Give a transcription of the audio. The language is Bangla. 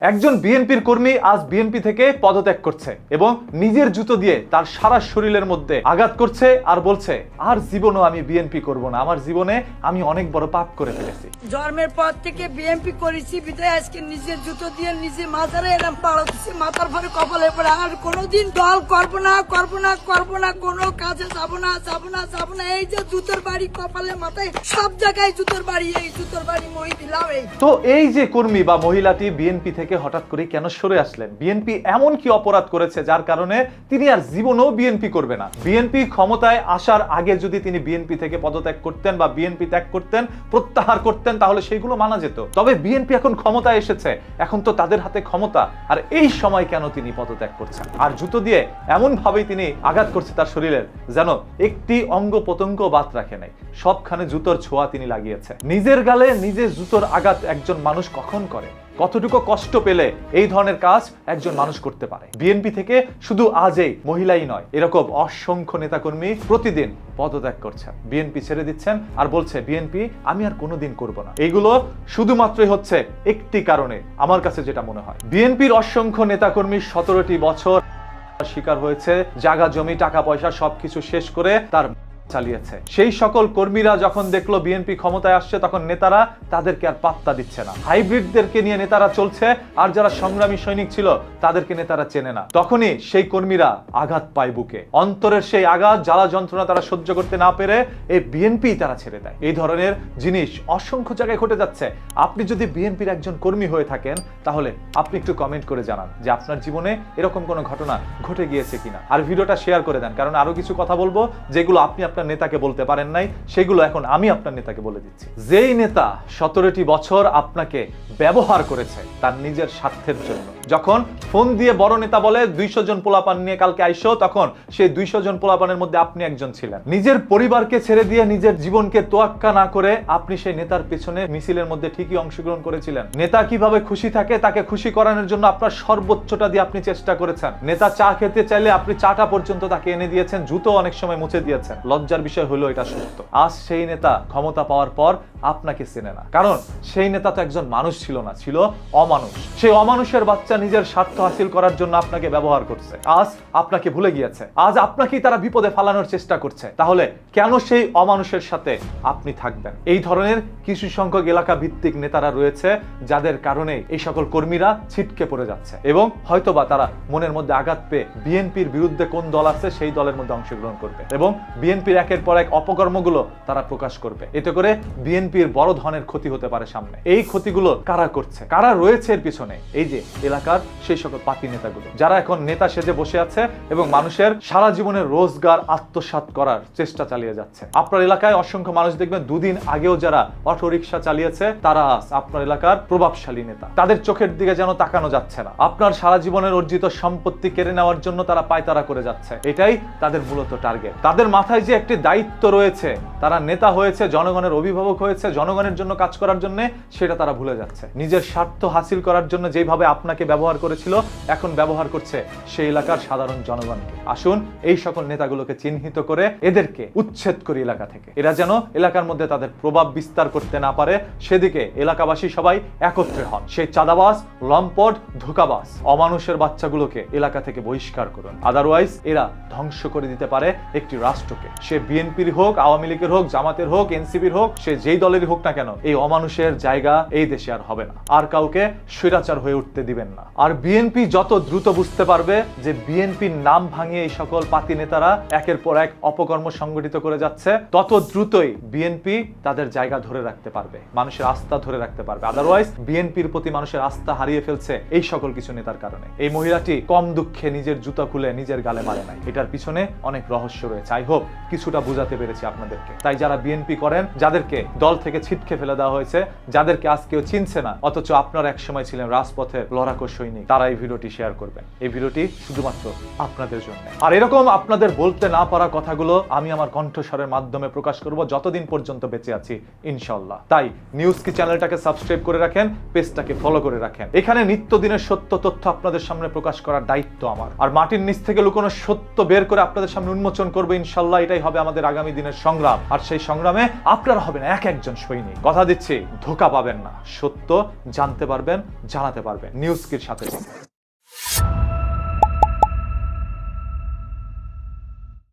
একজন বিএনপির কর্মী আজ বিএনপি থেকে পদত্যাগ করছে এবং নিজের জুতো দিয়ে তার সারা শরীরের মধ্যে আঘাত করছে আর বলছে আর জীবনও আমি বিএনপি করব না, আমার জীবনে আমি অনেক বড় পাপ করে ফেলেছি। জন্মের পর থেকে বিএনপি করেছি বিদায় আজকে নিজের জুতো দিয়ে নিজে মাথারে এরম পাড়াচ্ছি, মাথার পরে কপালে পড়ে আর কোনোদিন দল করবো না কোনো কাজে যাবো না এই যে জুতোর বাড়ি কপালে মাথায় সব জায়গায় জুতোর বাড়ি, এই জুতোর বাড়ি মই দিলাম। এই তো এই যে কর্মী বা মহিলাটি বিএনপি থেকে হঠাৎ করে কেন সরে আসলেন? বিএনপি এমন কি অপরাধ করেছে যার কারণে তিনি আর জীবনেও বিএনপি করবে না? বিএনপি ক্ষমতায় আসার আগে যদি তিনি বিএনপি থেকে পদত্যাগ করতেন বা বিএনপি ত্যাগ করতেন, প্রত্যাহার করতেন, তাহলে সেইগুলো মানা যেত। তবে বিএনপি এখন ক্ষমতায় এসেছে, এখন তো তাদের হাতে ক্ষমতা, আর এই সময় কেন তিনি পদত্যাগ করছেন? আর জুতো দিয়ে এমন ভাবেই তিনি আঘাত করছে তার শরীরের, যেন একটি অঙ্গ প্রত্যঙ্গ বাদ রাখে নাই, সবখানে জুতোর ছোঁয়া তিনি লাগিয়েছে। নিজের গালে নিজে জুতোর আঘাত একজন মানুষ কখন করে? কতটুকু কষ্ট পেলে এই ধরনের কাজ একজন মানুষ করতে পারে? বিএনপি থেকে শুধু আজই মহিলাই নয়, এরকম অসংখ্য নেতাকর্মী প্রতিদিন পদত্যাগ করছেন, বিএনপি ছেড়ে দিচ্ছেন আর বলছে বিএনপি আমি আর কোনোদিন করব না। এইগুলো শুধুমাত্রই হচ্ছে একটি কারণে, আমার কাছে যেটা মনে হয়, বিএনপির অসংখ্য নেতাকর্মী 17টি বছর শিকার হয়েছে, জায়গা জমি টাকা পয়সা সবকিছু শেষ করে তার চালিয়েছে। সেই সকল কর্মীরা যখন দেখলো বিএনপি ক্ষমতায় আসছে, তখন নেতারা তাদেরকে আর পাত্তা দিচ্ছে না। হাইব্রিডদেরকে নিয়ে নেতারা চলছে, আর যারা সংগ্রামী সৈনিক ছিল তাদেরকে নেতারা চেনে না। তখনই সেই কর্মীরা আঘাত পায় বুকে, অন্তরের সেই আঘাত, জ্বালা যন্ত্রণা তারা সহ্য করতে না পেরে এই বিএনপি তারা ছেড়ে দেয়। এই ধরনের জিনিস অসংখ্য জায়গায় ঘটে যাচ্ছে। আপনি যদি বিএনপির একজন কর্মী হয়ে থাকেন, তাহলে আপনি একটু কমেন্ট করে জানান যে আপনার জীবনে এরকম কোনো ঘটনা ঘটে গিয়েছে কিনা। আর ভিডিওটা শেয়ার করে দেন, কারণ আরো কিছু কথা বলবো যেগুলো আপনি আপনার নেতাকে বলতে পারেন নাই, সেগুলো এখন আমি আপনার নেতাকে বলে দিচ্ছি। যেই নেতা 17টি বছর আপনাকে ব্যবহার করেছে তার নিজের স্বার্থের জন্য, যখন ফোন দিয়ে বড় নেতা বলে 200 জন পোলাপান নিয়ে কালকে আইসো, তখন সেই 200 জন পোলাপানের মধ্যে আপনি একজন ছিলেন। নিজের পরিবারকে ছেড়ে দিয়ে নিজের জীবনকে তোয়াক্কা না করে আপনি সেই নেতার পেছনে মিছিলের মধ্যে ঠিকই অংশগ্রহণ করেছিলেন। নেতা কিভাবে খুশি থাকে তাকে খুশি করানোর জন্য আপনার সর্বোচ্চটা দিয়ে আপনি চেষ্টা করেছেন। নেতা চা খেতে চাইলে আপনি চাটা পর্যন্ত তাকে এনে দিয়েছেন, জুতো অনেক সময় মুছে দিয়েছেন। লজ্জার বিষয় হলো এটা সত্য। আজ সেই নেতা ক্ষমতা পাওয়ার পর আপনাকে চেনে না, কারণ সেই নেতা তো একজন মানুষ ছিল না, ছিল অমানুষ। সেই অমানুষের বাচ্চা নিজের স্বার্থ হাসিল করার জন্য আপনাকে ব্যবহার করছে, আজ আপনাকে ভুলে গিয়েছে, আজ আপনাকেই তারা বিপদে ফেলানোর চেষ্টা করছে। তাহলে কেন সেই অমানুষের সাথে আপনি থাকবেন? এই ধরনের কিছু সংখ্যক এলাকা ভিত্তিক নেতারা রয়েছে যাদের কারণে এই সকল কর্মীরা ছিটকে পড়ে যাচ্ছে, এবং হয়তোবা তারা মনের মধ্যে আঘাত পেয়ে বিএনপির বিরুদ্ধে কোন দল আছে সেই দলের মধ্যে অংশগ্রহণ করবে এবং বিএনপির একের পর এক অপকর্মগুলো তারা প্রকাশ করবে। এতে করে বিএনপির বড় ধরনের ক্ষতি হতে পারে সামনে। এই ক্ষতিগুলো কারা করছে, কারা রয়েছে এর পিছনে? এই যে এলাকার সেই সকল পাতি নেতাগুলো, যারা এখন নেতা সেজে বসে আছে এবং মানুষের সারা জীবনের রোজগার আত্মসাৎ করার চেষ্টা চালিয়ে যাচ্ছে। আপনার এলাকায় অসংখ্য মানুষ দেখবেন দুদিন আগেও যারা অটোরিকশা চালিয়েছে তারা আজ আপনার এলাকার প্রভাবশালী নেতা। তাদের চোখের দিকে যেন তাকানো যাচ্ছে না। আপনার সারা জীবনের অর্জিত সম্পত্তি কেড়ে নেওয়ার জন্য তারা পায়তারা করে যাচ্ছে। এটাই তাদের মূলত টার্গেট। তাদের মাথায় যে একটি দায়িত্ব রয়েছে, তারা নেতা হয়েছে, জনগণের অভিভাবক হয়েছে, জনগণের জন্য কাজ করার জন্য, সেটা তারা ভুলে যাচ্ছে। নিজের স্বার্থ হাসিল করার জন্য যেভাবে আপনাকে ব্যবহার করেছিল, এখন ব্যবহার করছে সেই এলাকার সাধারণ জনগণকে। আসুন এই সকল নেতাগুলোকে চিহ্নিত করে এদেরকে উচ্ছেদ করি এলাকা থেকে। এরা যেন এলাকার মধ্যে তাদের প্রভাব বিস্তার করতে না পারে, সেদিকে এলাকাবাসী সবাই একত্রে হন। সেই চাঁদাবাজ, লম্পট, ধোঁকাবাজ, অমানুষের বাচ্চাগুলোকে এলাকা থেকে বহিষ্কার করুন। আদারওয়াইজ এরা ধ্বংস করে দিতে পারে একটি রাষ্ট্রকে। সে বিএনপির হোক, আওয়ামী লীগের হোক, জামাতের হোক, এনসিপির হোক, সে যেই দলেরই হোক না কেন, এই অমানুষের জায়গা এই দেশে আর হবে না। আর কাউকে স্বৈরাচার হয়ে উঠতে দিবেন না। আর বিএনপি যত দ্রুত বুঝতে পারবে যে বিএনপির নাম ভাঙিয়ে এই সকল পাতি নেতারা একের পর এক অপকর্ম সংগঠিত করে যাচ্ছে, তত দ্রুতই বিএনপি তাদের জায়গা ধরে রাখতে পারবে, মানুষের আস্থা ধরে রাখতে পারবে। আদারওয়াইজ বিএনপির প্রতি মানুষের আস্থা হারিয়ে ফেলছে এই সকল কিছু নেতার কারণে। এই মহিলাটি কম দুঃখে নিজের জুতা খুলে নিজের গালে মারে নাই, এটার পিছনে অনেক রহস্য রয়েছে। আই হোপ কিছুটা বুঝাতে পেরেছি আপনাদেরকে। তাই যারা বিএনপি করেন, যাদেরকে দল থেকে ছিটকে ফেলে দেওয়া হয়েছে, যাদেরকে আজ কেউ চিনছে না, অথচ আপনারা এক সময় ছিলেন রাজপথের লড়াকু সৈনিক, তারা এই ভিডিওটি শেয়ার করবেন। এই ভিডিওটি শুধুমাত্র আপনাদের জন্য। আর এরকম আপনাদের বলতে না পারা কথাগুলো আমি আমার কণ্ঠস্বরের মাধ্যমে প্রকাশ করব যতদিন পর্যন্ত বেঁচে আছি, ইনশাআল্লাহ। তাই নিউজ কি চ্যানেলটাকে সাবস্ক্রাইব করে রাখেন, পেজটাকে ফলো করে রাখেন। এখানে নিত্যদিনের সত্য তথ্য আপনাদের সামনে প্রকাশ করার দায়িত্ব আমার। আর মাটির নিচ থেকে লুকোনো সত্য বের করে আপনাদের সামনে উন্মোচন করবো, ইনশাআল্লাহ। এটাই হবে হবে আমাদের আগামী দিনের সংগ্রাম, আর সেই সংগ্রামে আপনারা হবেন এক একজন সৈনিক। কথা দিচ্ছি, ধোঁকা পাবেন না, সত্য জানতে পারবেন, জানাতে পারবেন। নিউজ কির সাথে।